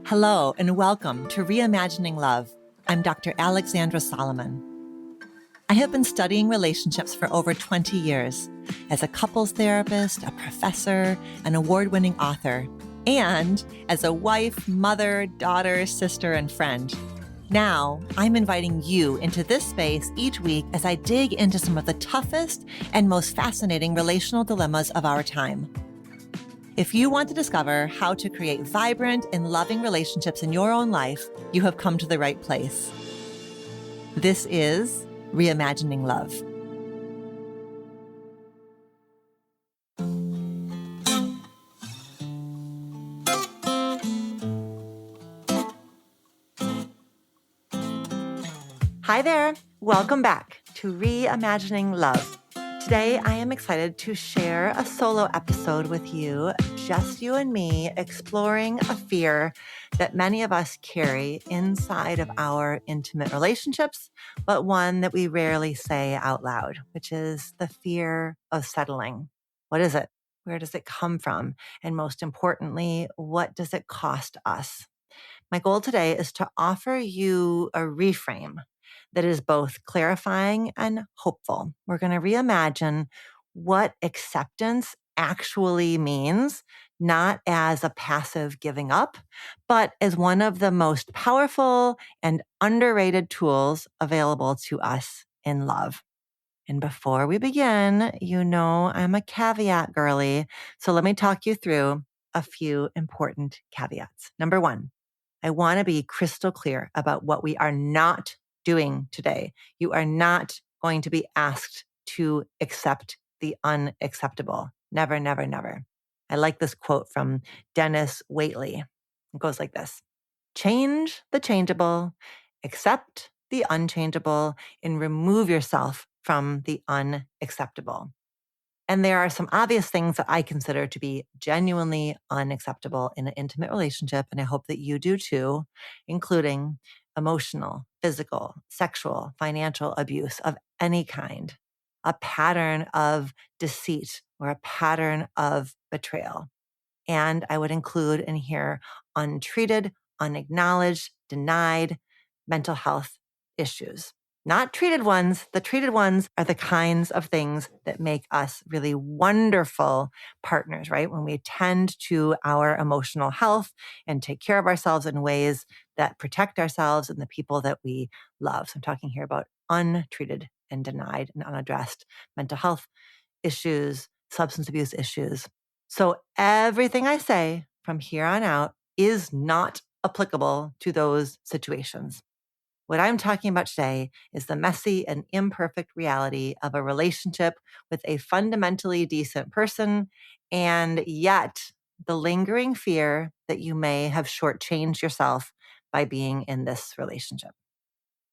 Hello, and welcome to Reimagining Love. I'm Dr. Alexandra Solomon. I have been studying relationships for over 20 years as a couples therapist, a professor, an award-winning author, and as a wife, mother, daughter, sister, and friend. Now, I'm inviting you into this space each week as I dig into some of the toughest and most fascinating relational dilemmas of our time. If you want to discover how to create vibrant and loving relationships in your own life, you have come to the right place. This is Reimagining Love. Hi there. Welcome back to Reimagining Love. Today, I am excited to share a solo episode with you, just you and me, exploring a fear that many of us carry inside of our intimate relationships, but one that we rarely say out loud, which is the fear of settling. What is it? Where does it come from? And most importantly, what does it cost us? My goal today is to offer you a reframe that is both clarifying and hopeful. We're going to reimagine what acceptance actually means, not as a passive giving up, but as one of the most powerful and underrated tools available to us in love. And before we begin, you know I'm a caveat girly, so let me talk you through a few important caveats. Number one, I want to be crystal clear about what we are not doing today. You are not going to be asked to accept the unacceptable. Never, never, never. I like this quote from Dennis Waitley. It goes like this: change the changeable, accept the unchangeable, and remove yourself from the unacceptable. And there are some obvious things that I consider to be genuinely unacceptable in an intimate relationship, and I hope that you do too, including emotional, physical, sexual, financial abuse of any kind, a pattern of deceit or a pattern of betrayal. And I would include in here untreated, unacknowledged, denied mental health issues. Not treated ones. The treated ones are the kinds of things that make us really wonderful partners, right? When we tend to our emotional health and take care of ourselves in ways that protect ourselves and the people that we love. So I'm talking here about untreated and denied and unaddressed mental health issues, substance abuse issues. So everything I say from here on out is not applicable to those situations. What I'm talking about today is the messy and imperfect reality of a relationship with a fundamentally decent person, and yet the lingering fear that you may have shortchanged yourself by being in this relationship.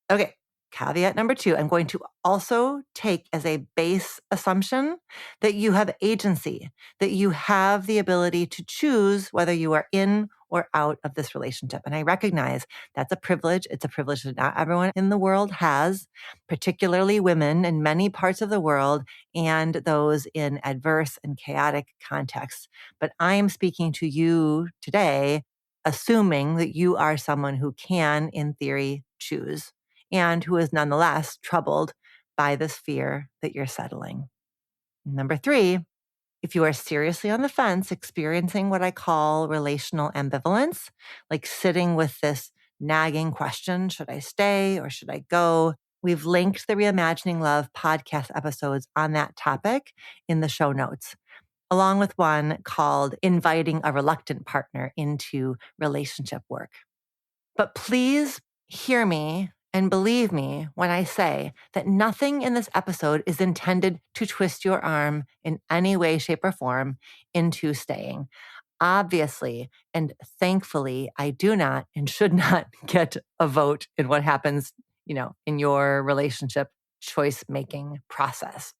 Okay, caveat number two, I'm going to also take as a base assumption that you have agency, that you have the ability to choose whether you are in or out of this relationship. And I recognize that's a privilege. It's a privilege that not everyone in the world has, particularly women in many parts of the world and those in adverse and chaotic contexts. But I am speaking to you today, assuming that you are someone who can, in theory, choose, and who is nonetheless troubled by this fear that you're settling. Number three, if you are seriously on the fence, experiencing what I call relational ambivalence, like sitting with this nagging question, should I stay or should I go? We've linked the Reimagining Love podcast episodes on that topic in the show notes, along with one called Inviting a Reluctant Partner into Relationship Work. But please hear me and believe me when I say that nothing in this episode is intended to twist your arm in any way, shape, or form into staying. Obviously, and thankfully, I do not and should not get a vote in what happens, in your relationship choice-making process.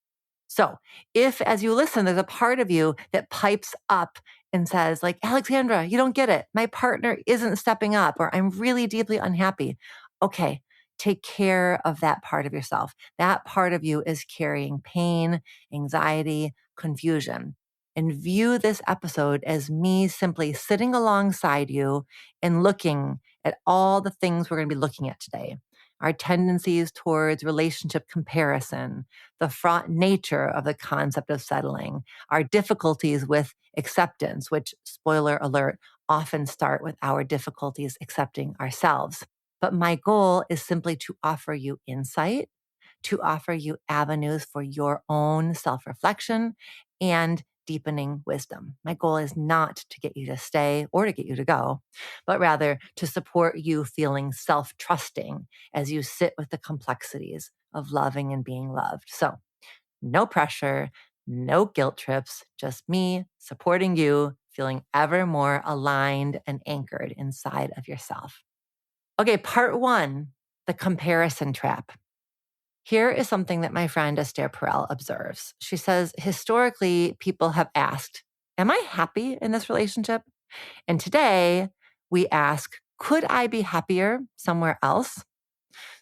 So if, as you listen, there's a part of you that pipes up and says, like, Alexandra, you don't get it. My partner isn't stepping up, or I'm really deeply unhappy. Okay, take care of that part of yourself. That part of you is carrying pain, anxiety, confusion. And view this episode as me simply sitting alongside you and looking at all the things we're going to be looking at today. Our tendencies towards relationship comparison, the fraught nature of the concept of settling, our difficulties with acceptance, which, spoiler alert, often start with our difficulties accepting ourselves. But my goal is simply to offer you insight, to offer you avenues for your own self-reflection and deepening wisdom. My goal is not to get you to stay or to get you to go, but rather to support you feeling self-trusting as you sit with the complexities of loving and being loved. So no pressure, no guilt trips, just me supporting you, feeling ever more aligned and anchored inside of yourself. Okay, part 1, the comparison trap. Here is something that my friend Esther Perel observes. She says, historically, people have asked, am I happy in this relationship? And today we ask, could I be happier somewhere else?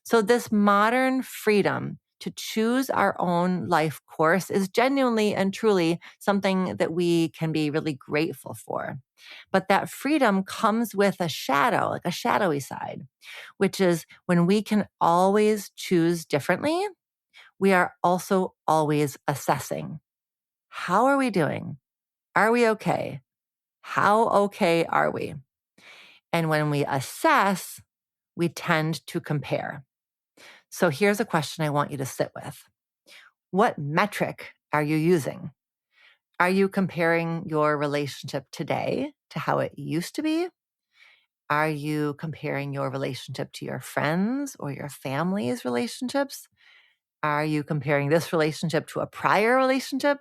So this modern freedom to choose our own life course is genuinely and truly something that we can be really grateful for. But that freedom comes with a shadow, like a shadowy side, which is when we can always choose differently, we are also always assessing. How are we doing? Are we okay? How okay are we? And when we assess, we tend to compare. So here's a question I want you to sit with. What metric are you using? Are you comparing your relationship today to how it used to be? Are you comparing your relationship to your friends or your family's relationships? Are you comparing this relationship to a prior relationship?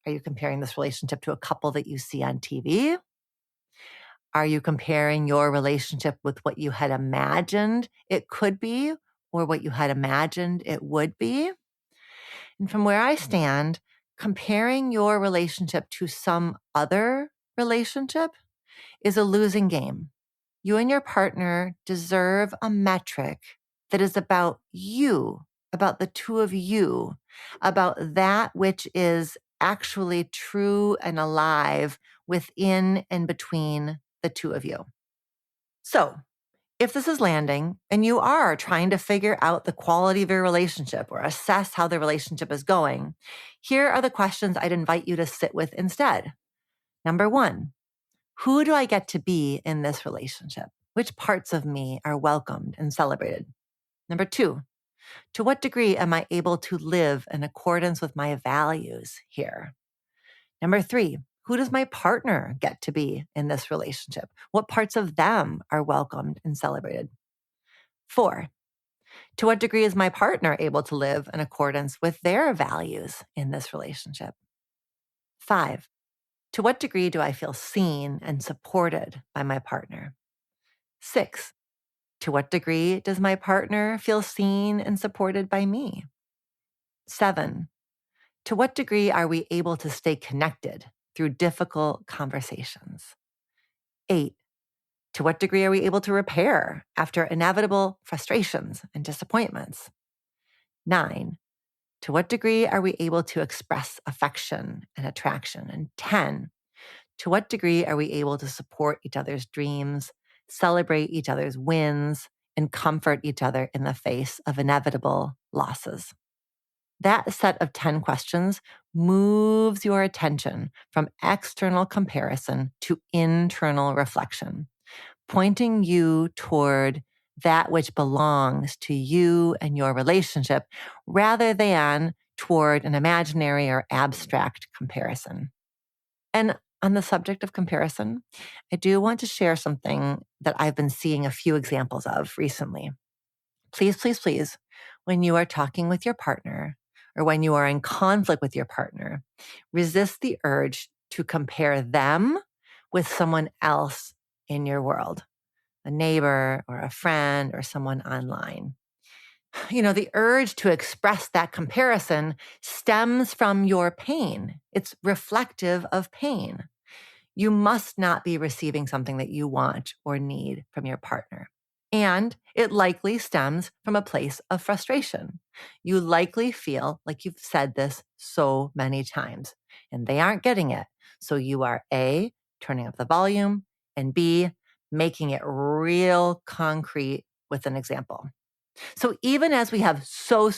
Are you comparing this relationship to a couple that you see on TV? Are you comparing your relationship with what you had imagined it could be or what you had imagined it would be? And from where I stand, comparing your relationship to some other relationship is a losing game. You and your partner deserve a metric that is about you, about the two of you, about that which is actually true and alive within and between the two of you. So, if this is landing and you are trying to figure out the quality of your relationship or assess how the relationship is going, here are the questions I'd invite you to sit with instead. Number 1, who do I get to be in this relationship? Which parts of me are welcomed and celebrated? Number 2, to what degree am I able to live in accordance with my values here? Number 3, who does my partner get to be in this relationship? What parts of them are welcomed and celebrated? 4, to what degree is my partner able to live in accordance with their values in this relationship? 5, to what degree do I feel seen and supported by my partner? 6, to what degree does my partner feel seen and supported by me? 7, to what degree are we able to stay connected through difficult conversations? 8, to what degree are we able to repair after inevitable frustrations and disappointments? 9, to what degree are we able to express affection and attraction? And 10, to what degree are we able to support each other's dreams, celebrate each other's wins, and comfort each other in the face of inevitable losses? That set of 10 questions moves your attention from external comparison to internal reflection, pointing you toward that which belongs to you and your relationship rather than toward an imaginary or abstract comparison. And on the subject of comparison, I do want to share something that I've been seeing a few examples of recently. Please, please, please, when you are talking with your partner or when you are in conflict with your partner, resist the urge to compare them with someone else in your world, a neighbor or a friend or someone online. You know, the urge to express that comparison stems from your pain. It's reflective of pain. You must not be receiving something that you want or need from your partner. And it likely stems from a place of frustration. You likely feel like you've said this so many times and they aren't getting it. So you are A, turning up the volume, and B, making it real concrete with an example. So even as we have so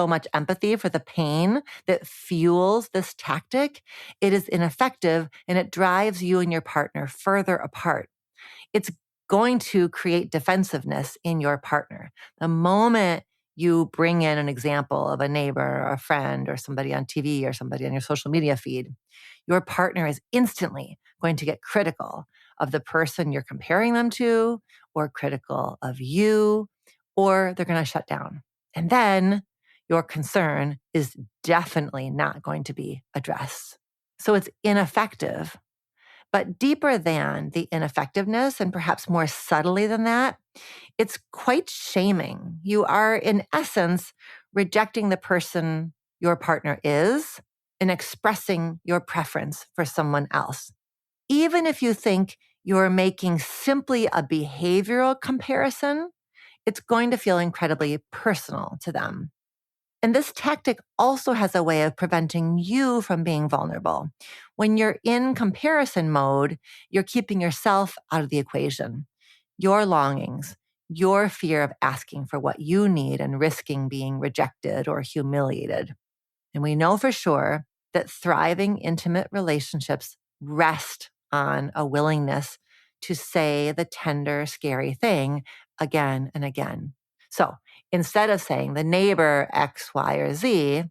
much empathy for the pain that fuels this tactic, it is ineffective and it drives you and your partner further apart. It's going to create defensiveness in your partner. The moment you bring in an example of a neighbor or a friend or somebody on TV or somebody on your social media feed, your partner is instantly going to get critical of the person you're comparing them to, or critical of you, or they're going to shut down. And then your concern is definitely not going to be addressed. So it's ineffective. But deeper than the ineffectiveness, and perhaps more subtly than that, it's quite shaming. You are, in essence, rejecting the person your partner is and expressing your preference for someone else. Even if you think you're making simply a behavioral comparison, it's going to feel incredibly personal to them. And this tactic also has a way of preventing you from being vulnerable. When you're in comparison mode, you're keeping yourself out of the equation. Your longings, your fear of asking for what you need and risking being rejected or humiliated. And we know for sure that thriving intimate relationships rest on a willingness to say the tender, scary thing again and again. So instead of saying the neighbor X, Y, or Z,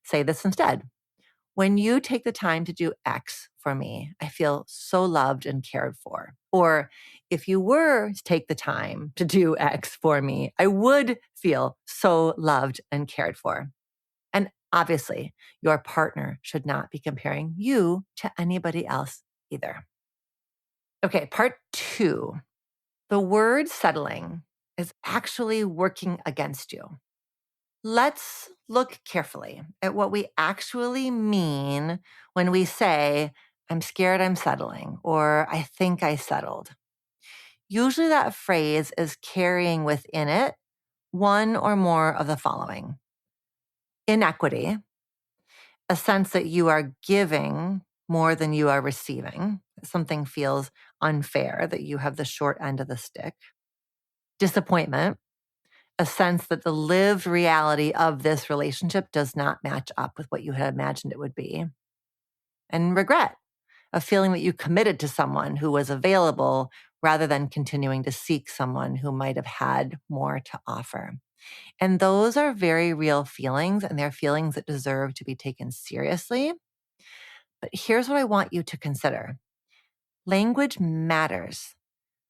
say this instead. When you take the time to do X for me, I feel so loved and cared for. Or if you were to take the time to do X for me, I would feel so loved and cared for. And obviously, your partner should not be comparing you to anybody else either. Okay, part 2. The word settling is actually working against you. Let's look carefully at what we actually mean when we say, I'm scared I'm settling, or I think I settled. Usually that phrase is carrying within it one or more of the following: inequity, a sense that you are giving more than you are receiving. Something feels unfair, that you have the short end of the stick. Disappointment, a sense that the lived reality of this relationship does not match up with what you had imagined it would be. And regret, a feeling that you committed to someone who was available rather than continuing to seek someone who might have had more to offer. And those are very real feelings, and they're feelings that deserve to be taken seriously. But here's what I want you to consider. Language matters.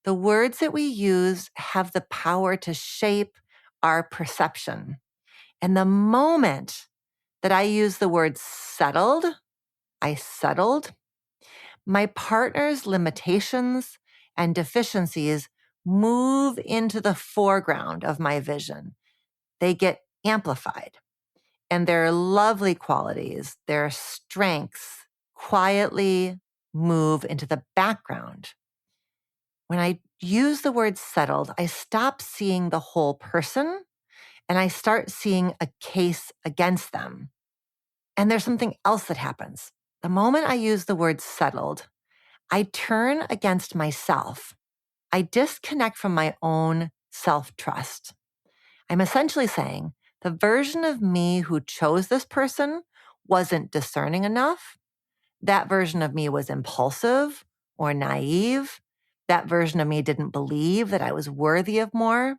The words that we use have the power to shape our perception. And the moment that I use the word settled, I settled, my partner's limitations and deficiencies move into the foreground of my vision. They get amplified, and their lovely qualities, their strengths, quietly move into the background. When I use the word settled, I stop seeing the whole person and I start seeing a case against them. And there's something else that happens. The moment I use the word settled, I turn against myself. I disconnect from my own self-trust. I'm essentially saying the version of me who chose this person wasn't discerning enough. That version of me was impulsive or naive. That version of me didn't believe that I was worthy of more.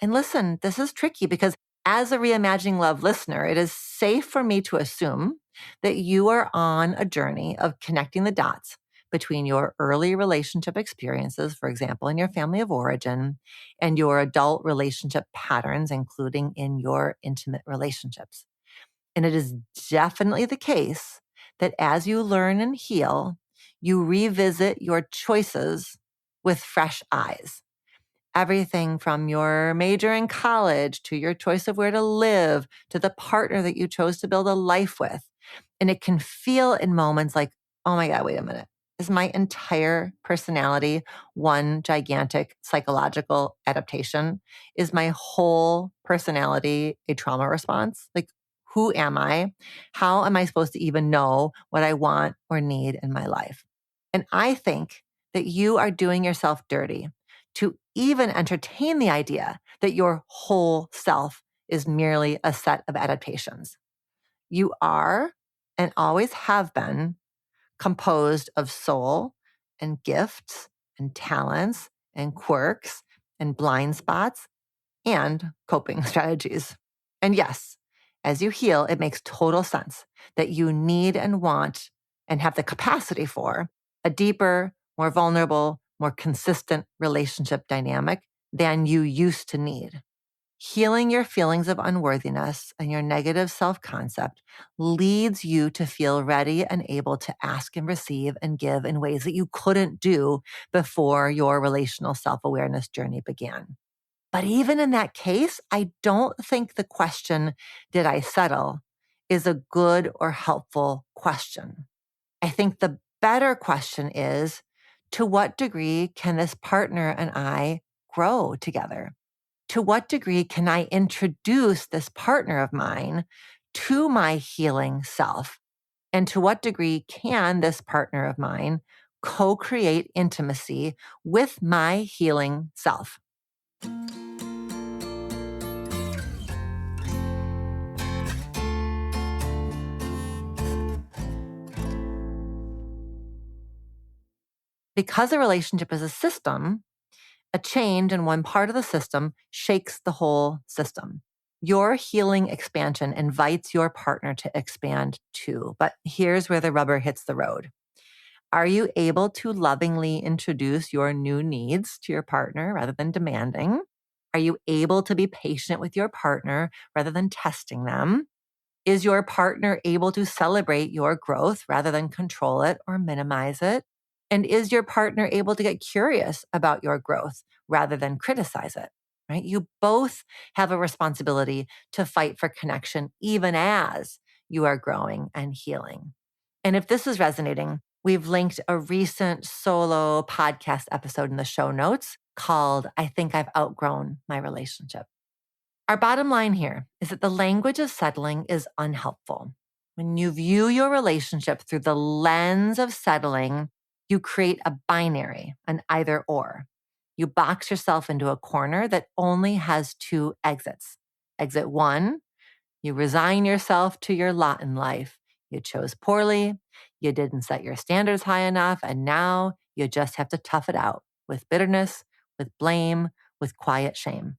And listen, this is tricky because as a Reimagining Love listener, it is safe for me to assume that you are on a journey of connecting the dots between your early relationship experiences, for example, in your family of origin, and your adult relationship patterns, including in your intimate relationships. And it is definitely the case that as you learn and heal, you revisit your choices with fresh eyes. Everything from your major in college to your choice of where to live to the partner that you chose to build a life with. And it can feel in moments like, oh my God, wait a minute. Is my entire personality one gigantic psychological adaptation? Is my whole personality a trauma response? Like, who am I? How am I supposed to even know what I want or need in my life? And I think that you are doing yourself dirty to even entertain the idea that your whole self is merely a set of adaptations. You are and always have been composed of soul and gifts and talents and quirks and blind spots and coping strategies. And yes, as you heal, it makes total sense that you need and want and have the capacity for a deeper, more vulnerable, more consistent relationship dynamic than you used to need. Healing your feelings of unworthiness and your negative self-concept leads you to feel ready and able to ask and receive and give in ways that you couldn't do before your relational self-awareness journey began. But even in that case, I don't think the question, did I settle, is a good or helpful question. I think the better question is, to what degree can this partner and I grow together? To what degree can I introduce this partner of mine to my healing self? And to what degree can this partner of mine co-create intimacy with my healing self? Because a relationship is a system, a change in one part of the system shakes the whole system. Your healing expansion invites your partner to expand too. But here's where the rubber hits the road. Are you able to lovingly introduce your new needs to your partner rather than demanding? Are you able to be patient with your partner rather than testing them? Is your partner able to celebrate your growth rather than control it or minimize it? And is your partner able to get curious about your growth rather than criticize it? Right? You both have a responsibility to fight for connection, even as you are growing and healing. And if this is resonating, we've linked a recent solo podcast episode in the show notes called I Think I've Outgrown My Relationship. Our bottom line here is that the language of settling is unhelpful. When you view your relationship through the lens of settling, you create a binary, an either or. You box yourself into a corner that only has two exits. Exit one, you resign yourself to your lot in life. You chose poorly, you didn't set your standards high enough, and now you just have to tough it out with bitterness, with blame, with quiet shame.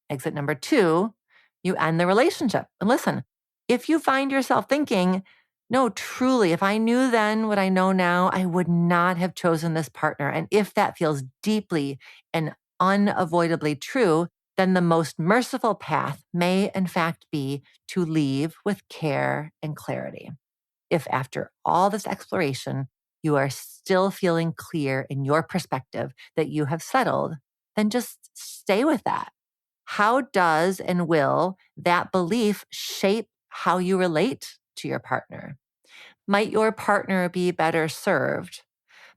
Exit number two, you end the relationship. And listen, if you find yourself thinking, no, truly, if I knew then what I know now, I would not have chosen this partner. And if that feels deeply and unavoidably true, then the most merciful path may in fact be to leave with care and clarity. If after all this exploration, you are still feeling clear in your perspective that you have settled, then just stay with that. How does and will that belief shape how you relate to your partner? Might your partner be better served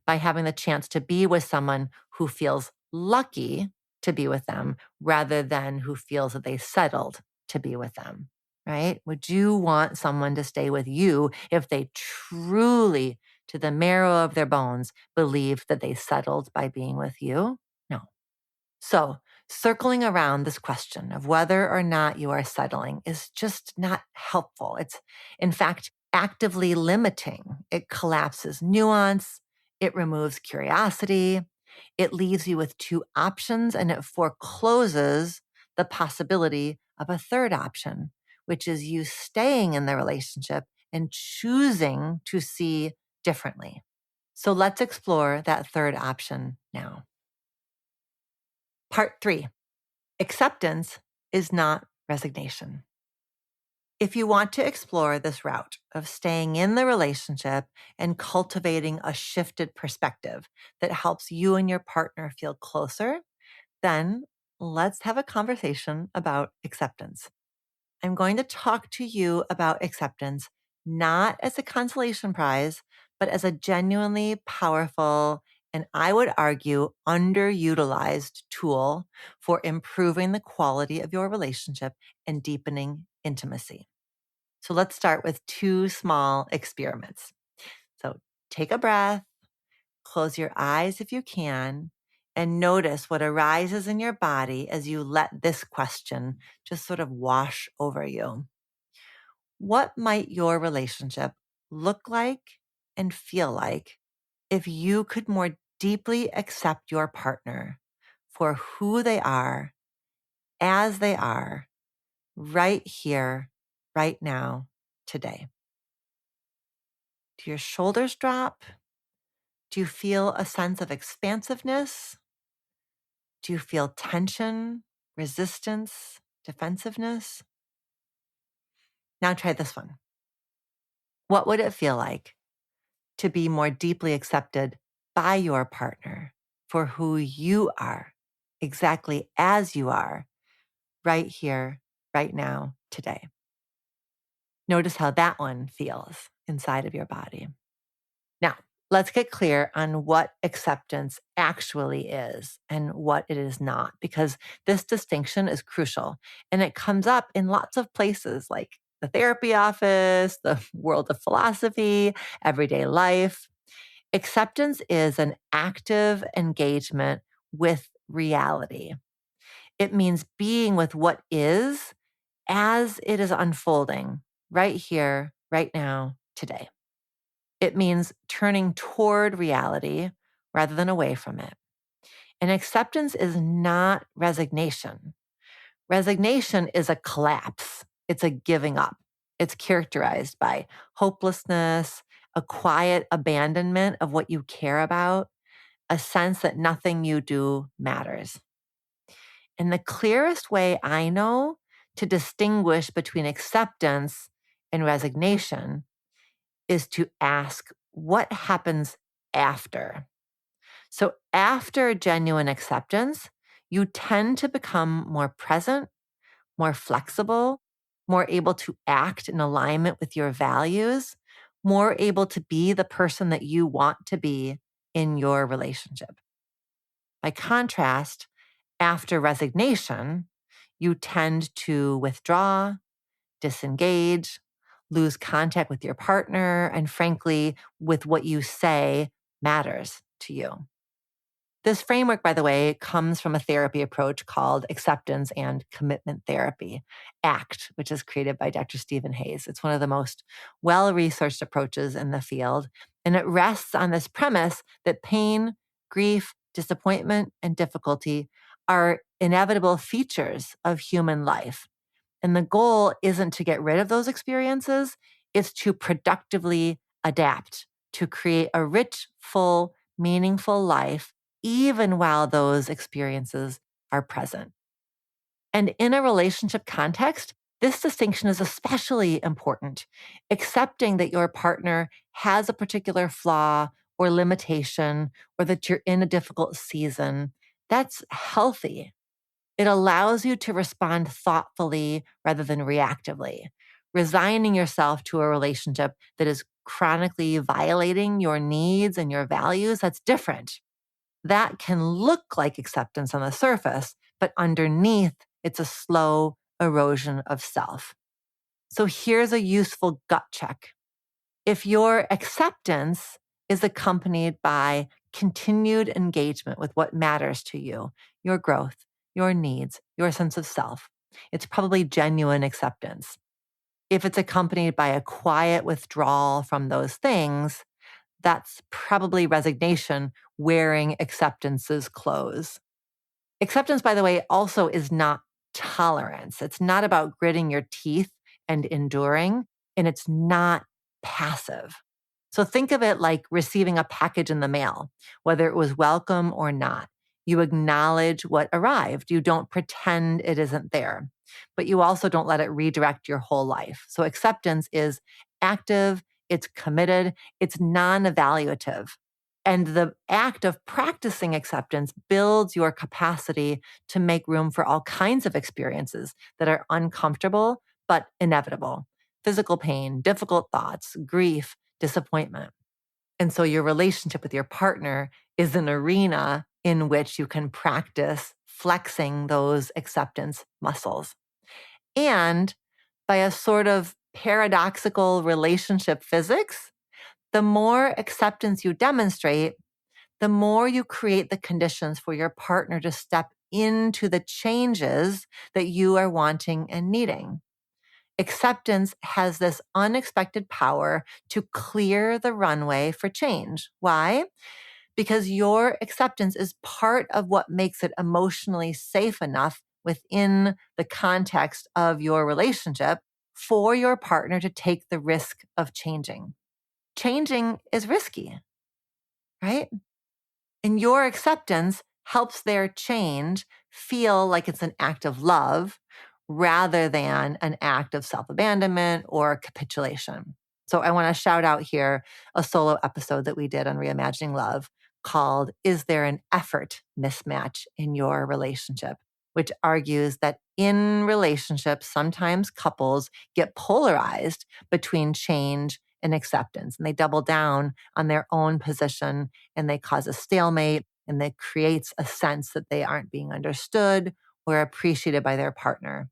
by having the chance to be with someone who feels lucky to be with them rather than who feels that they settled to be with them, right? Would you want someone to stay with you if they truly, to the marrow of their bones, believed that they settled by being with you? No. So, circling around this question of whether or not you are settling is just not helpful. It's, in fact, actively limiting. It collapses nuance, it removes curiosity, it leaves you with two options, and it forecloses the possibility of a third option, which is you staying in the relationship and choosing to see differently. So, let's explore that third option now. Part 3. Acceptance is not resignation. If you want to explore this route of staying in the relationship and cultivating a shifted perspective that helps you and your partner feel closer, then let's have a conversation about acceptance. I'm going to talk to you about acceptance not as a consolation prize, but as a genuinely powerful and I would argue underutilized tool for improving the quality of your relationship and deepening intimacy. So let's start with two small experiments. So take a breath, close your eyes if you can, and notice what arises in your body as you let this question just sort of wash over you. What might your relationship look like and feel like if you could more deeply accept your partner for who they are, as they are, right here, right now, today? Do your shoulders drop? Do you feel a sense of expansiveness? Do you feel tension, resistance, defensiveness? Now try this one. What would it feel like to be more deeply accepted by your partner for who you are, exactly as you are, right here, right now, today? Notice how that one feels inside of your body. Now, let's get clear on what acceptance actually is and what it is not, because this distinction is crucial and it comes up in lots of places like the therapy office, the world of philosophy, everyday life. Acceptance is an active engagement with reality. It means being with what is as it is unfolding right here, right now, today. It means turning toward reality rather than away from it. And acceptance is not resignation. Resignation is a collapse, it's a giving up. It's characterized by hopelessness, a quiet abandonment of what you care about, a sense that nothing you do matters. And the clearest way I know to distinguish between acceptance and resignation is to ask what happens after. So, after genuine acceptance, you tend to become more present, more flexible, more able to act in alignment with your values, more able to be the person that you want to be in your relationship. By contrast, after resignation, you tend to withdraw, disengage, lose contact with your partner, and frankly, with what you say matters to you. This framework, by the way, comes from a therapy approach called acceptance and commitment therapy, ACT, which is created by Dr. Stephen Hayes. It's one of the most well-researched approaches in the field, and it rests on this premise that pain, grief, disappointment, and difficulty are inevitable features of human life. And the goal isn't to get rid of those experiences, it's to productively adapt, to create a rich, full, meaningful life, even while those experiences are present. And in a relationship context, this distinction is especially important. Accepting that your partner has a particular flaw or limitation, or that you're in a difficult season, that's healthy. It allows you to respond thoughtfully rather than reactively. Resigning yourself to a relationship that is chronically violating your needs and your values, that's different. That can look like acceptance on the surface, but underneath, it's a slow erosion of self. So here's a useful gut check. If your acceptance is accompanied by continued engagement with what matters to you, your growth, your needs, your sense of self, it's probably genuine acceptance. If it's accompanied by a quiet withdrawal from those things, that's probably resignation wearing acceptance's clothes. Acceptance, by the way, also is not tolerance. It's not about gritting your teeth and enduring, and it's not passive. So think of it like receiving a package in the mail, whether it was welcome or not. You acknowledge what arrived. You don't pretend it isn't there, but you also don't let it redirect your whole life. So acceptance is active, it's committed, it's non-evaluative. And the act of practicing acceptance builds your capacity to make room for all kinds of experiences that are uncomfortable but inevitable. Physical pain, difficult thoughts, grief, disappointment. And so your relationship with your partner is an arena in which you can practice flexing those acceptance muscles. And by a sort of paradoxical relationship physics, the more acceptance you demonstrate, the more you create the conditions for your partner to step into the changes that you are wanting and needing. Acceptance has this unexpected power to clear the runway for change. Why? Because your acceptance is part of what makes it emotionally safe enough within the context of your relationship for your partner to take the risk of changing. Changing is risky, right? And your acceptance helps their change feel like it's an act of love rather than an act of self-abandonment or capitulation. So I want to shout out here a solo episode that we did on Reimagining Love called Is There an Effort Mismatch in Your Relationship? Which argues that in relationships, sometimes couples get polarized between change and acceptance, and they double down on their own position and they cause a stalemate, and that creates a sense that they aren't being understood or appreciated by their partner.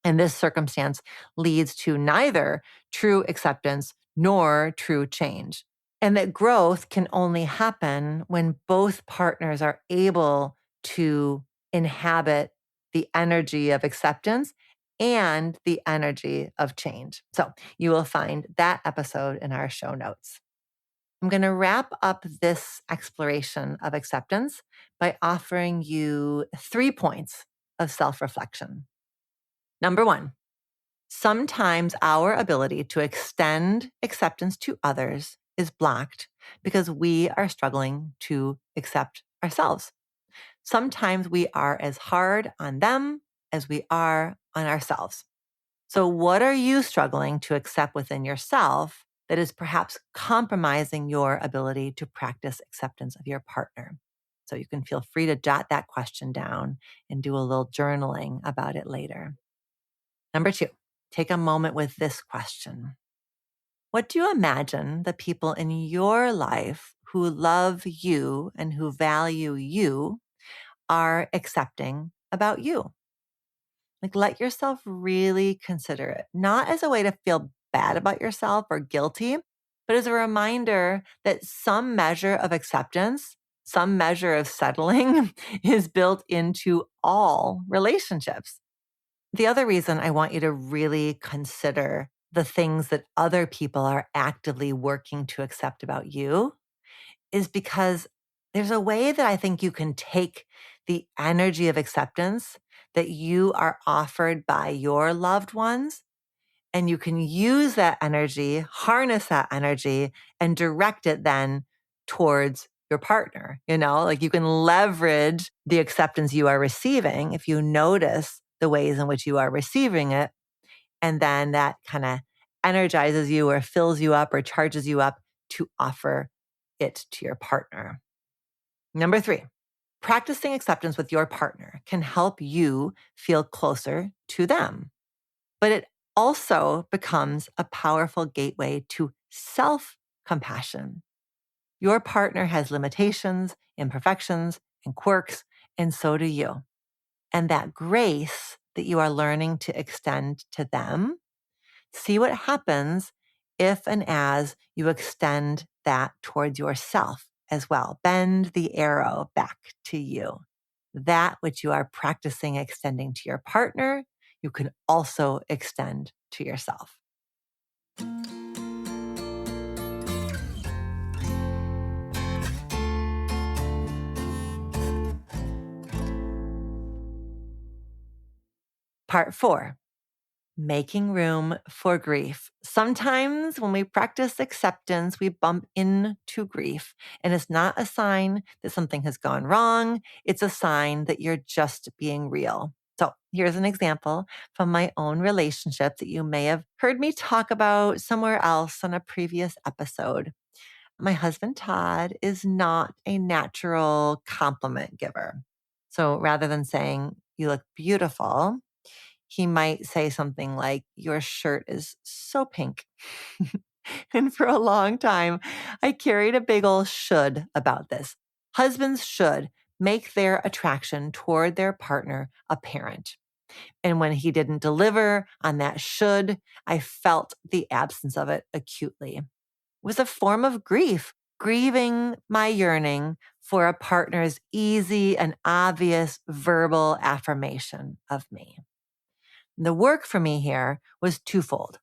And this circumstance leads to neither true acceptance nor true change. And that growth can only happen when both partners are able to inhabit the energy of acceptance and the energy of change. So you will find that episode in our show notes. I'm going to wrap up this exploration of acceptance by offering you 3 points of self-reflection. Number 1, sometimes our ability to extend acceptance to others is blocked because we are struggling to accept ourselves. Sometimes we are as hard on them as we are on ourselves. So what are you struggling to accept within yourself that is perhaps compromising your ability to practice acceptance of your partner? So you can feel free to jot that question down and do a little journaling about it later. Number 2, take a moment with this question. What do you imagine the people in your life who love you and who value you are accepting about you? Like, let yourself really consider it, not as a way to feel bad about yourself or guilty, but as a reminder that some measure of acceptance, some measure of settling is built into all relationships. The other reason I want you to really consider the things that other people are actively working to accept about you is because there's a way that I think you can take the energy of acceptance that you are offered by your loved ones, and you can use that energy, harness that energy, and direct it then towards your partner. Like you can leverage the acceptance you are receiving if you notice the ways in which you are receiving it. And then that kind of energizes you or fills you up or charges you up to offer it to your partner. Number 3, practicing acceptance with your partner can help you feel closer to them, but it also becomes a powerful gateway to self-compassion. Your partner has limitations, imperfections, and quirks, and so do you. And that grace that you are learning to extend to them, see what happens if and as you extend that towards yourself as well. Bend the arrow back to you. That which you are practicing extending to your partner, you can also extend to yourself. Part 4. Making room for grief. Sometimes when we practice acceptance, we bump into grief, and it's not a sign that something has gone wrong. It's a sign that you're just being real. So here's an example from my own relationship that you may have heard me talk about somewhere else on a previous episode. My husband, Todd, is not a natural compliment giver. So rather than saying, "You look beautiful," he might say something like, "Your shirt is so pink." And for a long time, I carried a big ol' should about this. Husbands should make their attraction toward their partner apparent. And when he didn't deliver on that should, I felt the absence of it acutely. It was a form of grief, grieving my yearning for a partner's easy and obvious verbal affirmation of me. The work for me here was twofold.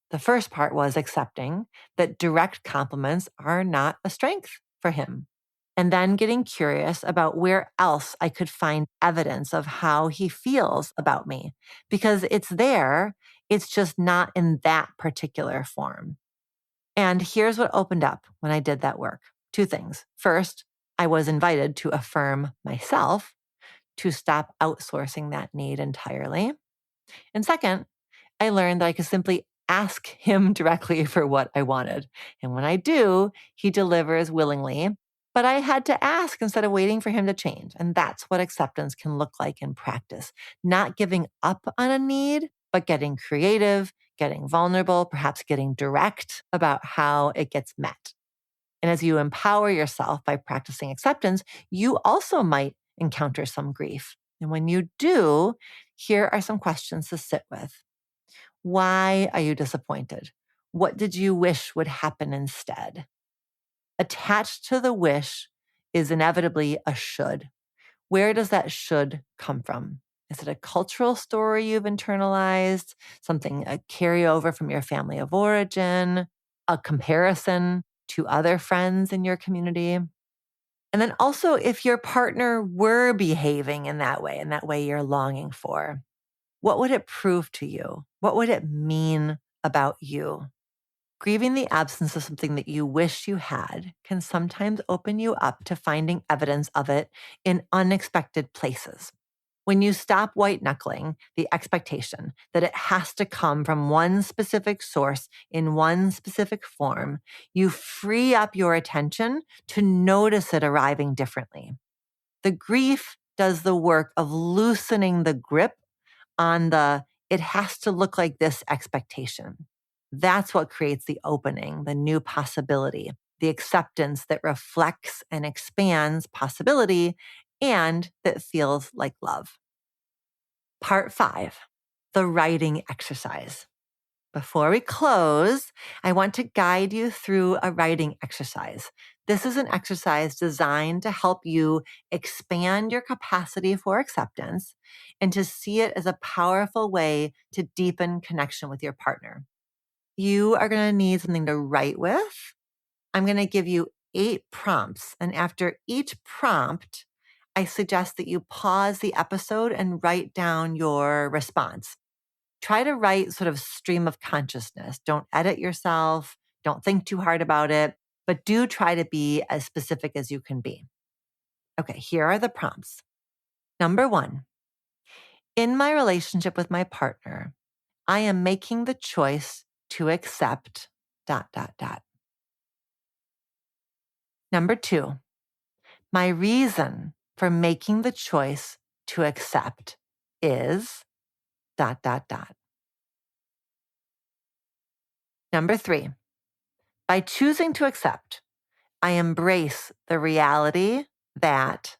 The first part was accepting that direct compliments are not a strength for him. And then getting curious about where else I could find evidence of how he feels about me. Because it's there, it's just not in that particular form. And here's what opened up when I did that work. Two things. First, I was invited to affirm myself, to stop outsourcing that need entirely. And second, I learned that I could simply ask him directly for what I wanted. And when I do, he delivers willingly. But I had to ask instead of waiting for him to change. And that's what acceptance can look like in practice. Not giving up on a need, but getting creative, getting vulnerable, perhaps getting direct about how it gets met. And as you empower yourself by practicing acceptance, you also might encounter some grief. And when you do, here are some questions to sit with. Why are you disappointed? What did you wish would happen instead? Attached to the wish is inevitably a should. Where does that should come from? Is it a cultural story you've internalized, something, a carryover from your family of origin, a comparison to other friends in your community? And then also, if your partner were behaving in that way you're longing for, what would it prove to you? What would it mean about you? Grieving the absence of something that you wish you had can sometimes open you up to finding evidence of it in unexpected places. When you stop white knuckling the expectation that it has to come from one specific source in one specific form, you free up your attention to notice it arriving differently. The grief does the work of loosening the grip on it has to look like this expectation. That's what creates the opening, the new possibility, the acceptance that reflects and expands possibility and that feels like love. Part 5, the writing exercise. Before we close, I want to guide you through a writing exercise. This is an exercise designed to help you expand your capacity for acceptance and to see it as a powerful way to deepen connection with your partner. You are going to need something to write with. I'm going to give you 8 prompts. And after each prompt, I suggest that you pause the episode and write down your response. Try to write sort of stream of consciousness. Don't edit yourself. Don't think too hard about it, but do try to be as specific as you can be. Okay, here are the prompts. Number 1, in my relationship with my partner, I am making the choice to accept ... Number 2, my reason for making the choice to accept is ... Number 3, by choosing to accept, I embrace the reality that ...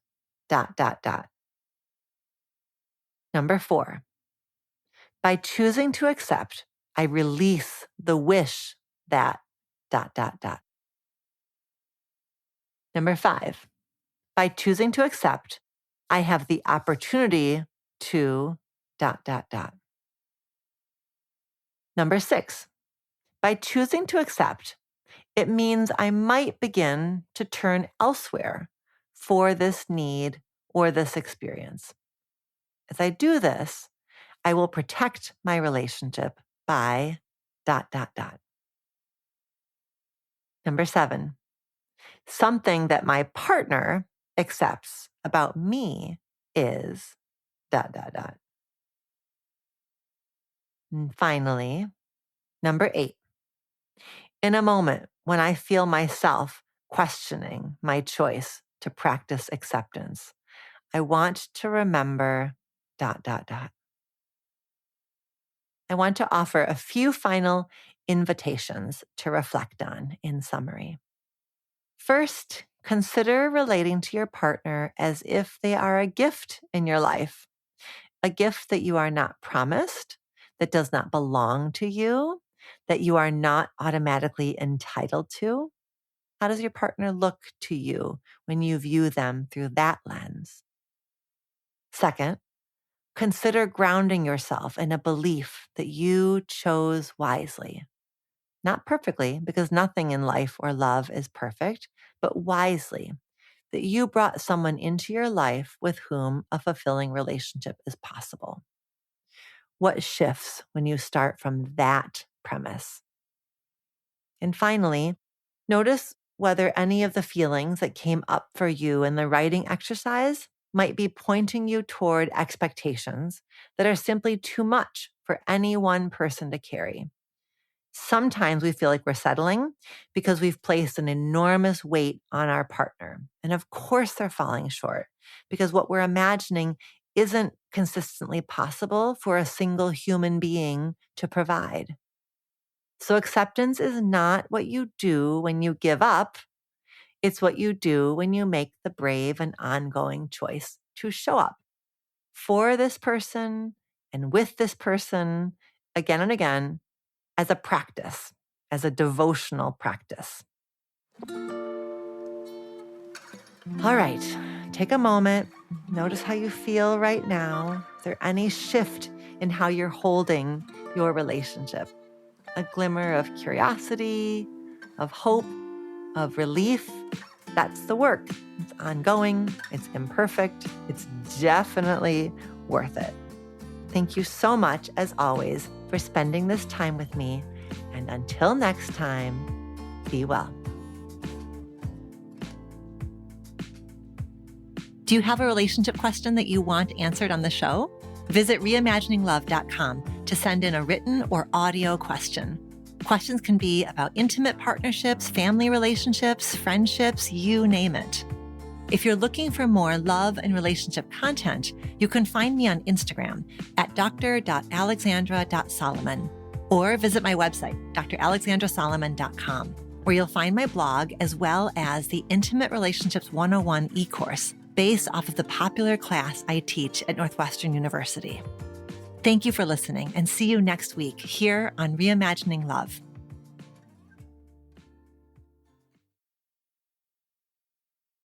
Number 4, by choosing to accept, I release the wish that ... Number 5, by choosing to accept, I have the opportunity to ... Number 6, by choosing to accept, it means I might begin to turn elsewhere for this need or this experience. As I do this, I will protect my relationship by ... Number 7, something that my partner accepts about me is ... And finally, number 8, in a moment when I feel myself questioning my choice to practice acceptance, I want to remember ... I want to offer a few final invitations to reflect on in summary. First, consider relating to your partner as if they are a gift in your life, a gift that you are not promised, that does not belong to you, that you are not automatically entitled to. How does your partner look to you when you view them through that lens? Second, consider grounding yourself in a belief that you chose wisely. Not perfectly, because nothing in life or love is perfect, but wisely, that you brought someone into your life with whom a fulfilling relationship is possible. What shifts when you start from that premise? And finally, notice whether any of the feelings that came up for you in the writing exercise might be pointing you toward expectations that are simply too much for any one person to carry. Sometimes we feel like we're settling because we've placed an enormous weight on our partner. And of course, they're falling short because what we're imagining isn't consistently possible for a single human being to provide. So acceptance is not what you do when you give up. It's what you do when you make the brave and ongoing choice to show up for this person and with this person again and again as a practice, as a devotional practice. All right, take a moment. Notice how you feel right now. Is there any shift in how you're holding your relationship? A glimmer of curiosity, of hope, of relief. That's the work. It's ongoing. It's imperfect. It's definitely worth it. Thank you so much, as always, for spending this time with me. And until next time, be well. Do you have a relationship question that you want answered on the show? Visit reimagininglove.com to send in a written or audio question. Questions can be about intimate partnerships, family relationships, friendships, you name it. If you're looking for more love and relationship content, you can find me on Instagram at dr.alexandra.solomon or visit my website, dralexandrasolomon.com, where you'll find my blog as well as the Intimate Relationships 101 e-course based off of the popular class I teach at Northwestern University. Thank you for listening and see you next week here on Reimagining Love.